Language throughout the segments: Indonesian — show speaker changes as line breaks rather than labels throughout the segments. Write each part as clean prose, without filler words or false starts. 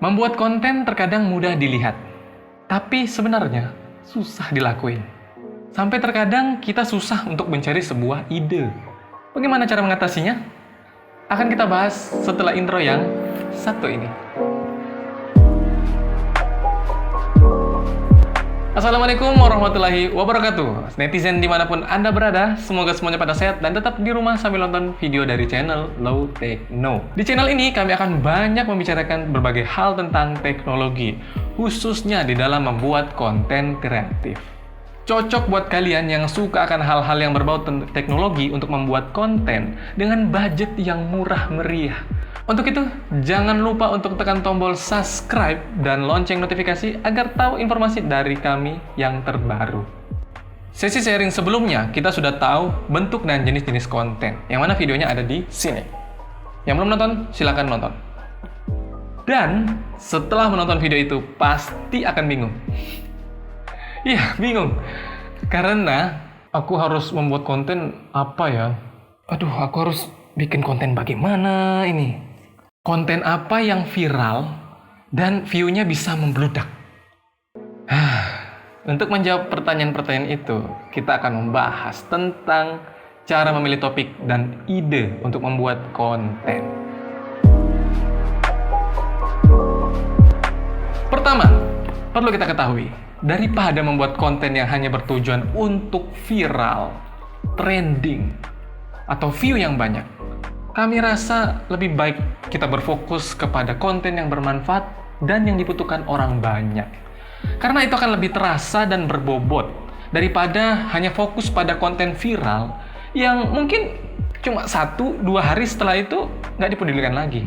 Membuat konten terkadang mudah dilihat, tapi sebenarnya susah dilakuin. Sampai terkadang kita susah untuk mencari sebuah ide. Bagaimana cara mengatasinya? Akan kita bahas setelah intro yang satu ini. Assalamualaikum warahmatullahi wabarakatuh. Netizen dimanapun Anda berada, semoga semuanya pada sehat dan tetap di rumah sambil nonton video dari channel Low Techno. Di channel ini kami akan banyak membicarakan berbagai hal tentang teknologi, khususnya di dalam membuat konten kreatif. Cocok buat kalian yang suka akan hal-hal yang berbau teknologi untuk membuat konten dengan budget yang murah meriah. Untuk itu, jangan lupa untuk tekan tombol subscribe dan lonceng notifikasi agar tahu informasi dari kami yang terbaru. Sesi sharing sebelumnya, kita sudah tahu bentuk dan jenis-jenis konten, yang mana videonya ada di sini. Yang belum nonton, silakan nonton. Dan setelah menonton video itu, pasti akan bingung. Iya, bingung. Karena aku harus membuat konten apa ya? Aduh, aku harus bikin konten bagaimana ini? Konten apa yang viral dan view-nya bisa membludak? Untuk menjawab pertanyaan-pertanyaan itu, kita akan membahas tentang cara memilih topik dan ide untuk membuat konten. Pertama, perlu kita ketahui, daripada membuat konten yang hanya bertujuan untuk viral, trending, atau view yang banyak, kami rasa lebih baik kita berfokus kepada konten yang bermanfaat dan yang dibutuhkan orang banyak. Karena itu akan lebih terasa dan berbobot daripada hanya fokus pada konten viral yang mungkin cuma 1-2 hari setelah itu nggak dipedulikan lagi.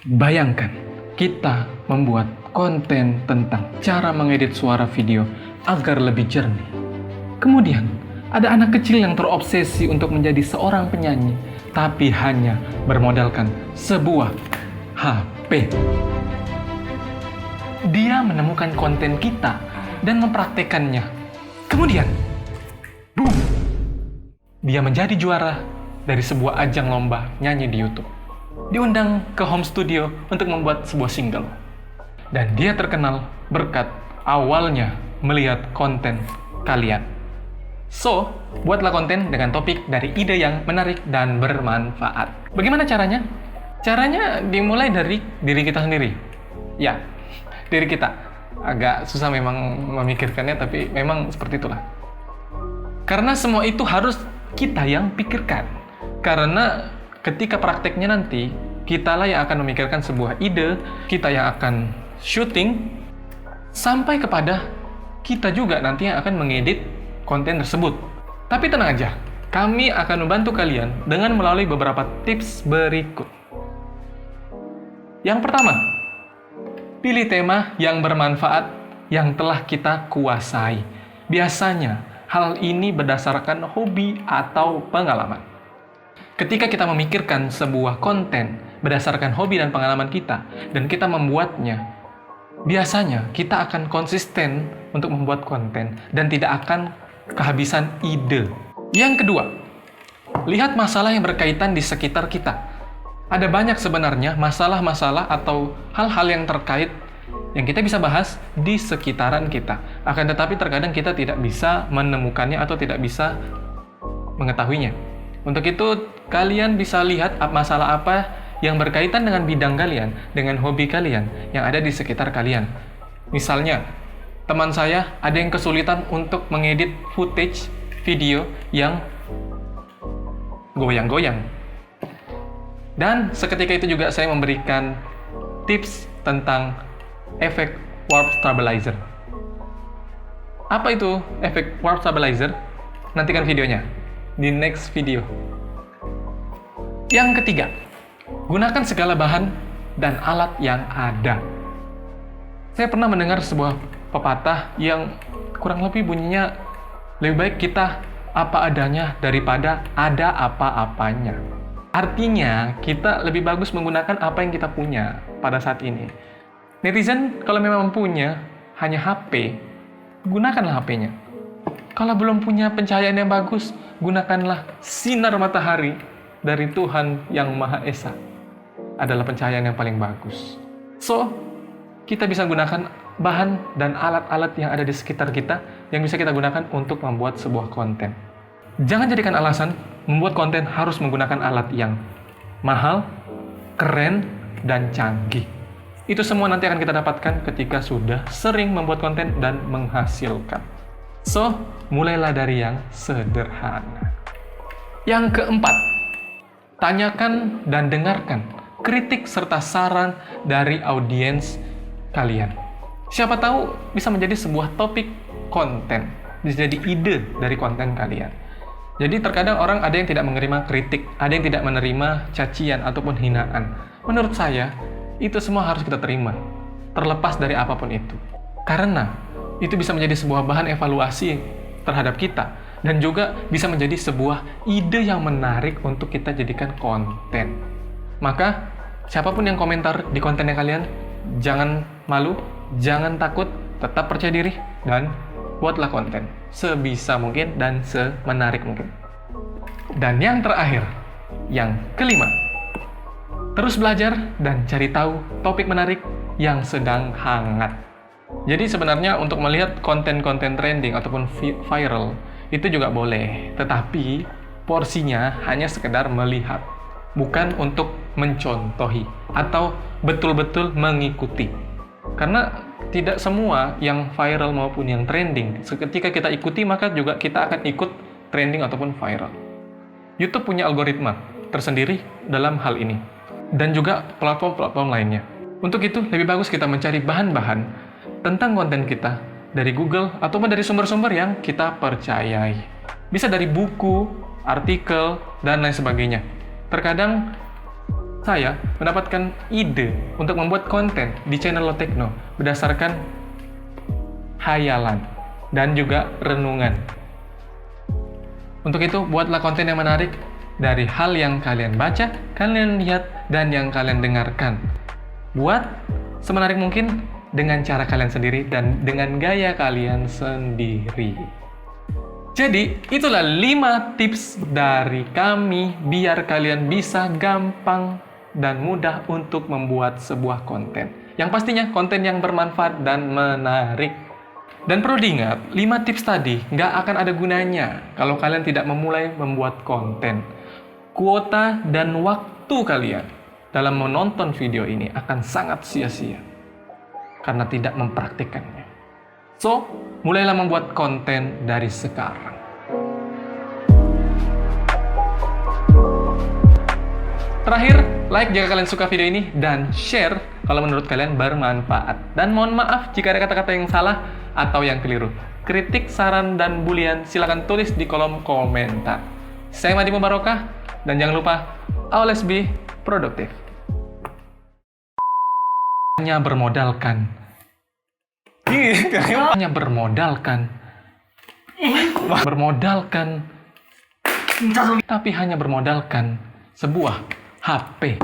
Bayangkan, kita membuat konten tentang cara mengedit suara video agar lebih jernih. Kemudian, ada anak kecil yang terobsesi untuk menjadi seorang penyanyi, tapi hanya bermodalkan sebuah HP. Dia menemukan konten kita dan mempraktekannya. Kemudian, boom! Dia menjadi juara dari sebuah ajang lomba nyanyi di YouTube. Diundang ke home studio untuk membuat sebuah single. Dan dia terkenal berkat awalnya melihat konten kalian. So, buatlah konten dengan topik dari ide yang menarik dan bermanfaat. Bagaimana caranya? Caranya dimulai dari diri kita sendiri. Ya, diri kita. Agak susah memang memikirkannya, tapi memang seperti itulah. Karena semua itu harus kita yang pikirkan. Karena ketika prakteknya nanti, kitalah yang akan memikirkan sebuah ide, kita yang akan syuting, sampai kepada kita juga nanti yang akan mengedit konten tersebut. Tapi tenang aja, kami akan membantu kalian dengan melalui beberapa tips berikut. Yang pertama, pilih tema yang bermanfaat yang telah kita kuasai. Biasanya, hal ini berdasarkan hobi atau pengalaman. Ketika kita memikirkan sebuah konten berdasarkan hobi dan pengalaman kita, dan kita membuatnya, biasanya kita akan konsisten untuk membuat konten dan tidak akan kehabisan ide. Yang kedua, lihat masalah yang berkaitan di sekitar kita. Ada banyak sebenarnya masalah-masalah atau hal-hal yang terkait yang kita bisa bahas di sekitaran kita. Akan tetapi terkadang kita tidak bisa menemukannya atau tidak bisa mengetahuinya. Untuk itu, kalian bisa lihat masalah apa yang berkaitan dengan bidang kalian, dengan hobi kalian yang ada di sekitar kalian. Misalnya, teman saya ada yang kesulitan untuk mengedit footage video yang goyang-goyang. Dan seketika itu juga saya memberikan tips tentang efek warp stabilizer. Apa itu efek warp stabilizer? Nantikan videonya di next video. Yang ketiga, gunakan segala bahan dan alat yang ada. Saya pernah mendengar sebuah pepatah yang kurang lebih bunyinya, lebih baik kita apa adanya daripada ada apa-apanya. Artinya, kita lebih bagus menggunakan apa yang kita punya pada saat ini. Netizen, kalau memang punya hanya HP, gunakanlah HP-nya. Kalau belum punya pencahayaan yang bagus, gunakanlah sinar matahari dari Tuhan Yang Maha Esa. Adalah pencahayaan yang paling bagus. So, kita bisa gunakan bahan dan alat-alat yang ada di sekitar kita yang bisa kita gunakan untuk membuat sebuah konten. Jangan jadikan alasan membuat konten harus menggunakan alat yang mahal, keren, dan canggih. Itu semua nanti akan kita dapatkan ketika sudah sering membuat konten dan menghasilkan. So, mulailah dari yang sederhana. Yang keempat, tanyakan dan dengarkan kritik serta saran dari audiens kalian. Siapa tahu bisa menjadi sebuah topik konten, bisa jadi ide dari konten kalian. Jadi terkadang orang ada yang tidak menerima kritik, ada yang tidak menerima cacian ataupun hinaan. Menurut saya, itu semua harus kita terima, terlepas dari apapun itu. Karena itu bisa menjadi sebuah bahan evaluasi terhadap kita, dan juga bisa menjadi sebuah ide yang menarik untuk kita jadikan konten. Maka, siapapun yang komentar di kontennya kalian, jangan malu, jangan takut, tetap percaya diri, dan buatlah konten sebisa mungkin dan semenarik mungkin. Dan yang terakhir, yang kelima, terus belajar dan cari tahu topik menarik yang sedang hangat. Jadi sebenarnya untuk melihat konten-konten trending ataupun viral itu juga boleh, tetapi porsinya hanya sekedar melihat, bukan untuk mencontohi atau betul-betul mengikuti. Karena tidak semua yang viral maupun yang trending, ketika kita ikuti maka juga kita akan ikut trending ataupun viral. YouTube punya algoritma tersendiri dalam hal ini, dan juga platform-platform lainnya. Untuk itu, lebih bagus kita mencari bahan-bahan tentang konten kita dari Google ataupun dari sumber-sumber yang kita percayai. Bisa dari buku, artikel, dan lain sebagainya. Terkadang saya mendapatkan ide untuk membuat konten di channel Low Techno berdasarkan hayalan dan juga renungan. Untuk itu, buatlah konten yang menarik dari hal yang kalian baca, kalian lihat, dan yang kalian dengarkan. Buat semenarik mungkin dengan cara kalian sendiri dan dengan gaya kalian sendiri. Jadi, itulah 5 tips dari kami biar kalian bisa gampang dan mudah untuk membuat sebuah konten. Yang pastinya konten yang bermanfaat dan menarik. Dan perlu diingat, 5 tips tadi nggak akan ada gunanya kalau kalian tidak memulai membuat konten. Kuota dan waktu kalian dalam menonton video ini akan sangat sia-sia karena tidak mempraktikkannya. So, mulailah membuat konten dari sekarang. Terakhir, like jika kalian suka video ini dan share kalau menurut kalian bermanfaat. Dan mohon maaf jika ada kata-kata yang salah atau yang keliru. Kritik, saran, dan bulian silakan tulis di kolom komentar. Saya Madi Mubarokah, dan jangan lupa always be produktif. Hanya bermodalkan tapi hanya bermodalkan sebuah HP.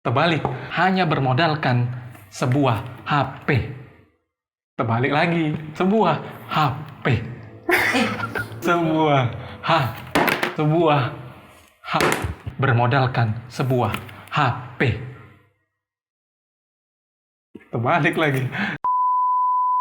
Terbalik, hanya bermodalkan sebuah HP. Terbalik lagi, sebuah HP. Bermodalkan sebuah HP. Terbalik lagi,